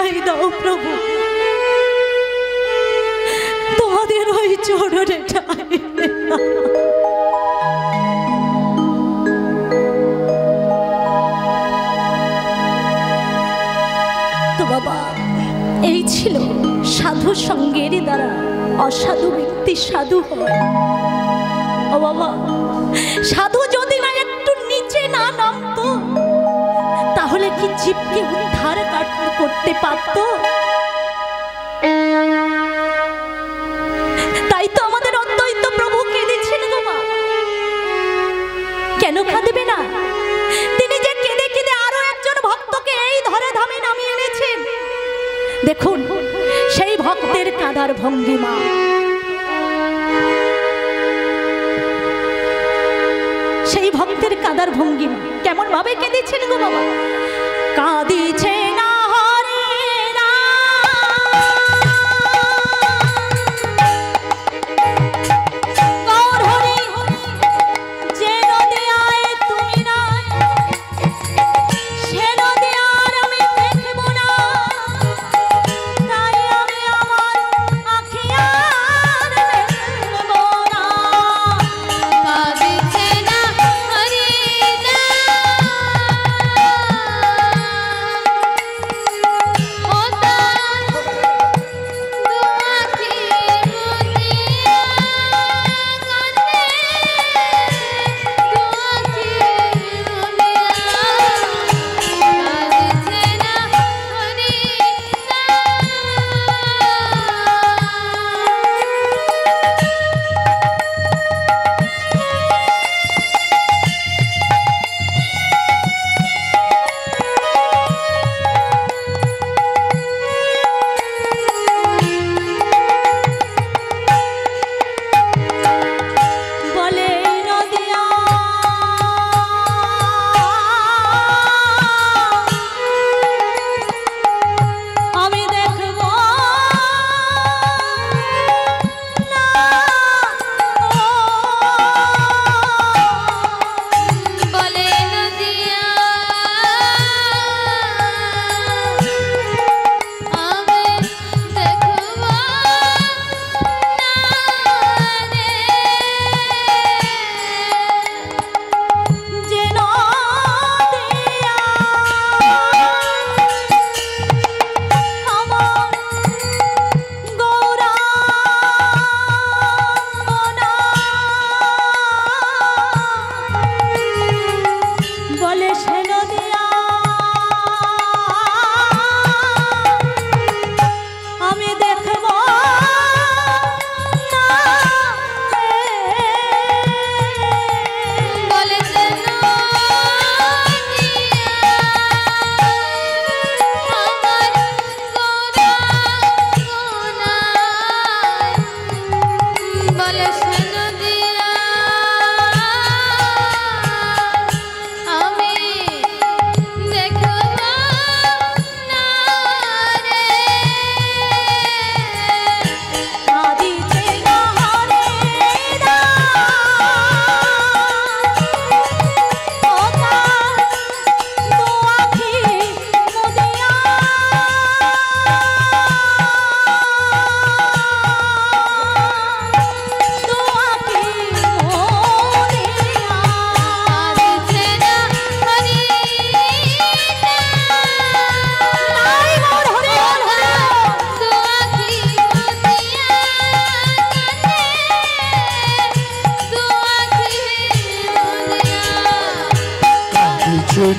ঠাই দাও প্রভু, তোমাদের ওই চরণে ঠাই তো বাবা। এই ছিল সাধু সঙ্গের দ্বারা অসাধু ব্যক্তি সাধু হয়। ও বাবা, সাধু যদি না একটু নিচে না নামতো তাহলে কি জীবকে উদ্ধার করতে পারত? তাই তো আমাদের অদ্বৈত প্রভু কেঁদেছেন গো মা। কেন কাঁদবে না? তিনি যে কেঁদে কেঁদে আরো একজন ভক্তকে এই ধরে ধামে নামিয়ে এনেছেন। দেখুন সেই ভক্তের কাঁদার ভঙ্গিমা। সেই ভক্তের কাঁদার ভঙ্গিমা কেমন ভাবে কেঁদেছেন গো বাবা। কাঁদিছে না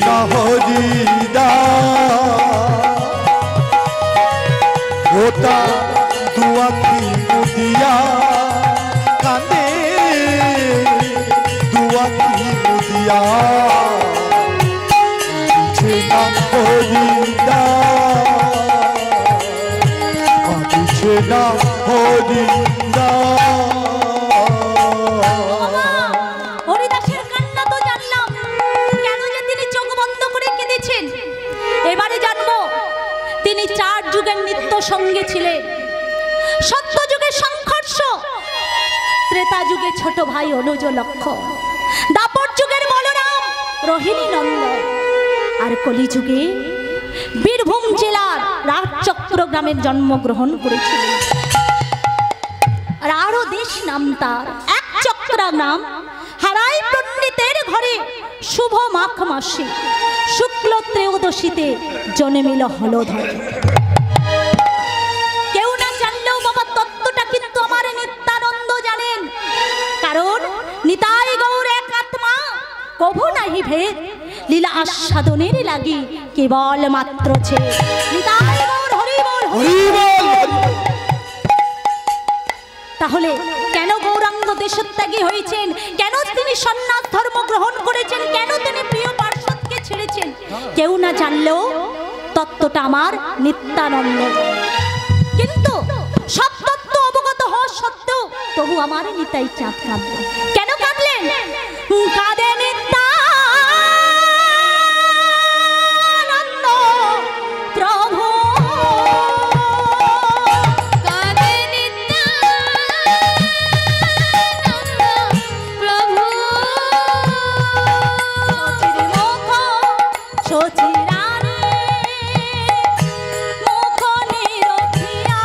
না হরিদা ওটা দুয়াকি মুদিয়া কানে দুয়াকি মুদিয়া কাঁদিছে না হরিদা কাঁদিছে না হরিদা। এবারে জানবো তিনি চার যুগের নিত্য সঙ্গে ছিলেন। সত্য যুগের সংঘর্ষ, ত্রেতা যুগে ছোট ভাই অনুজ লক্ষ্য, দ্বাপর যুগের বলরাম রোহিণী নন্দ, আর কলি যুগে বীরভূম জেলার রাজচক্র গ্রামে জন্মগ্রহণ করেছিলেন। আর আরো দেশ নাম তার, এক চক্রা নাম। হারাই পণ্ডিতের ঘরে শুভ মাঘ মাসে শুক্ল ত্রয়োদশীতে জন্মিল হলধর। কেউ না জানলেও বাবা তত্ত্বটা কিন্তু আমার নিত্যানন্দ জানেন, কারণ নিতাই গৌর এক আত্মা, কভু নাহি ভেদ, লীলা আস্বাদনের লাগি কেবল মাত্র ছে। নিতাই গৌর হরি বল, হরি বল। তাহলে কেন গৌরাঙ্গ দেশত্যাগী হয়েছেন, কেন তিনি সন্ন্যাস ধর্ম গ্রহণ করেছেন, কেন তিনি প্রিয় পার্শ্বদকে ছেড়েছেন, কেউ না জানলেও তত্ত্বটা আমার নিত্যানন্দ। কিন্তু সব তত্ত্ব অবগত হওয়া সত্ত্বেও তবু আমার নিতাই চাঁদ কাঁদলেন। কেন কাঁদলেন? কাঁদে নিত্যানন্দ প্রভু, কাঁদে নিত্যানন্দ প্রভু, মুখ সচিরানী মুখ নিরখিয়া,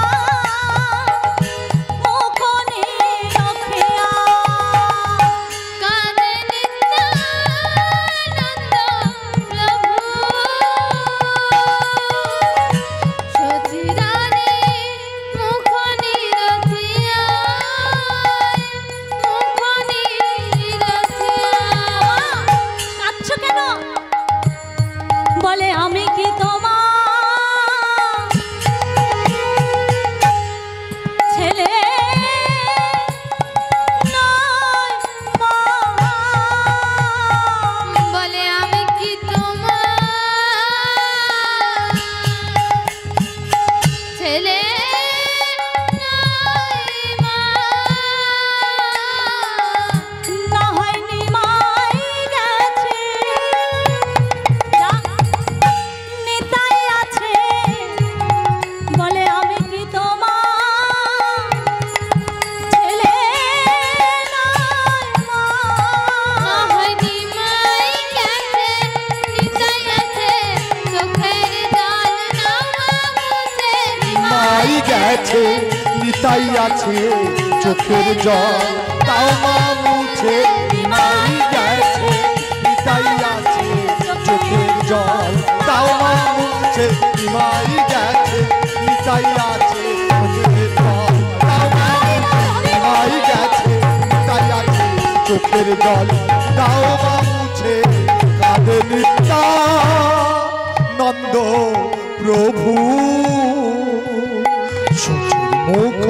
মুখ নিরখিয়া, কাঁদে নিত্যানন্দ প্রভু, সচিরানী মুখ নিরখিয়া, মুখ নিরখিয়া। কাঁদছো কেন? বলে আমি কি তোমার ছেলে নয় মা? বলে আমি কি তোমার ছেলে নয় মা? না হয় নিমাই গেছে, নিতাই আছে, বলে আমি কি তোমার ছেলে নয় মা? না হয় নিমাই গেছে, নিতাই আছে, চোখের জল নামা মুছে। মাই গেছে নিতাই আছে, চোখের জল তাও মা মুছে। মাই গেছে নিতাই আছে, চোখের জল তাও মা মুছে। মাই গেছে নিতাই আছে, চোখের জল তাও মা মুছে। মাই গেছে নিতাই আছে, চোখের জল তাও মা মুছে। কাঁদে নিত্যানন্দ প্রভু, সচির মুখ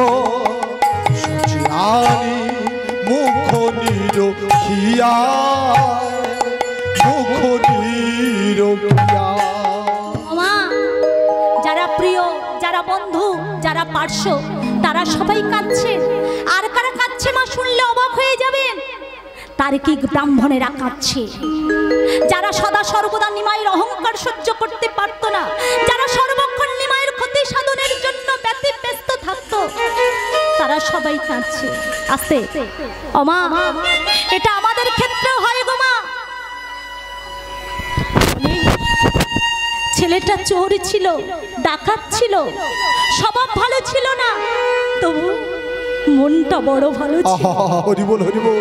সচিরানী মুখ নিরখিয়া, মুখ নিরখিয়া। মা, যারা প্রিয়, যারা বন্ধু, যারা পার্শ্ব, তারা সবাই কাঁদছে। আর কারা কাঁদছে মা শুনলে অবাক হয়ে যাবেন। তার্কিক ব্রাহ্মণেরা কাঁদছে, যারা সদা সর্বদা নিমাইয়ের অহংকার সহ্য করতে পারত না, যারা সর্বক্ষণ নিমাইয়ের ক্ষতি সাধনের জন্য ব্যতিব্যস্ত থাকত, তারা সবাই কাঁদছে। আস্তে ও মা, এটা আমাদের ক্ষেত্রেও হয় গো মা। ছেলেটা চোর ছিল, ডাকাত ছিল, স্বভাব ভালো ছিল না, তবু মনটা বড় ভালো ছিল। হরি বল, হরি বল।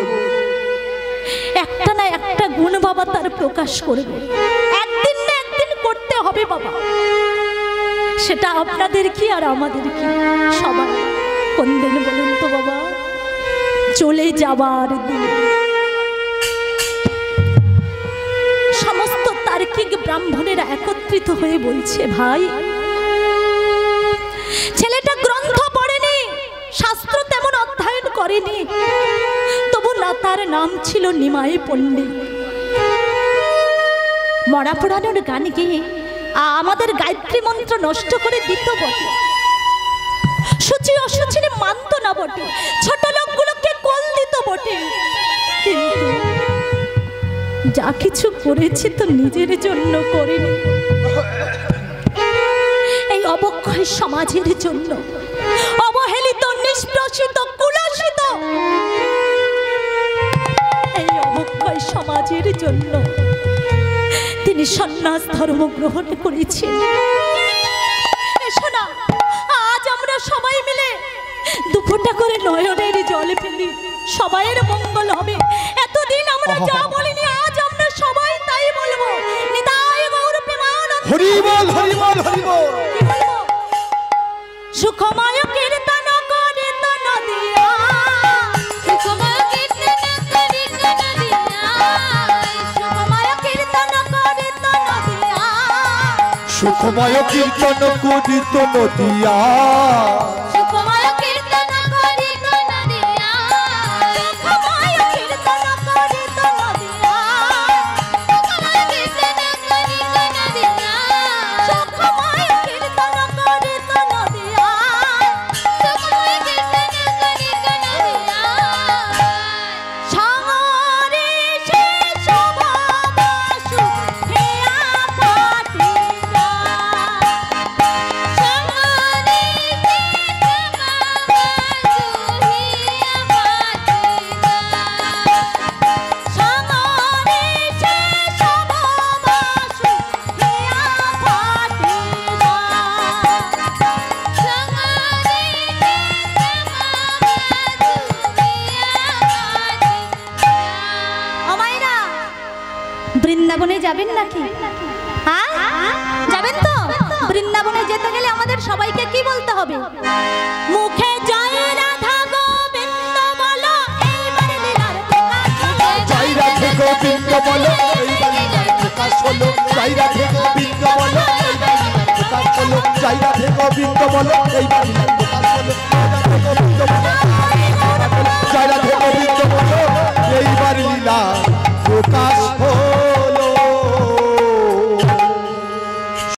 একটা না একটা গুণ বাবা তার প্রকাশ করবে, একদিন না একদিন করতে হবে বাবা। সেটা আপনাদের কি আর আমাদের কি, সবার। কোন দিন বলুন তো বাবা? চলে যাবার দিন। সমস্ত তার্কিক ব্রাহ্মণেরা একত্রিত হয়ে বলছে, ভাই ছেলেটা গ্রন্থ পড়েনি, শাস্ত্র তেমন অধ্যয়ন করেনি, তবু না তার নাম ছিল নিমাই পণ্ডিত। মরা পুরানোর গান গেয়ে আমাদের গায়ত্রী মন্ত্র নষ্ট করে দিত বটে, সূচি অসুচির মানত না বটে, ছোট লোকগুলোকে কোল দিত বটে, কিন্তু যা কিছু করেছে তো নিজের জন্য করেনি, এই অবক্ষয় সমাজের জন্য, অবহেলিত, নিষ্প্রসিত, কুলসিত এই অবক্ষয় সমাজের জন্য তিনি সন্ন্যাস ধর্ম গ্রহণ করেছেন। এসো না, আজ আমরা সবাই মিলে দুপুরটা করে নয়নের জল ফেলি, সবাইয়ের মঙ্গল হবে। এতদিন আমরা যা বলিনি, আজ আমরা সবাই তাই বলবো। নিতাই গৌর প্রেমানন্দ। হরি বল হরি বল হরি বল। কি বলবো? সুখময় কীর্তন করে তন দিয়া, সুখময় কীর্তন করে তন দিয়া, সুখময় কীর্তন করে তন দিয়া, সুখময় কীর্তন করিত নদিয়া, সুখময় কীর্তন করে তন দিয়া, সুখময় কীর্তন করে তন দিয়া, সুখময় কীর্তন করে তন দিয়া, সুখময় কীর্তন করে তন দিয়া, সুখময় কীর্তন করে তন দিয়া। সাগরে সে শোভা সুখিয়া পাটি বৃন্দাবনে যাবেন নাকি? হ্যাঁ, যাবেন তো? বৃন্দাবনে যেতে গেলে আমাদের সবাইকে কি বলতে হবে? মুখে জয় রাধা গোবিন্দ বলো, এইবার লীলার প্রকাশ হলো। জয় রাধে গোবিন্দ বলো, এইবার লীলার প্রকাশ হলো। জয় রাধে গোবিন্দ বলো, এইবার লীলার প্রকাশ হলো। জয় রাধে গোবিন্দ বলো, এইবার লীলার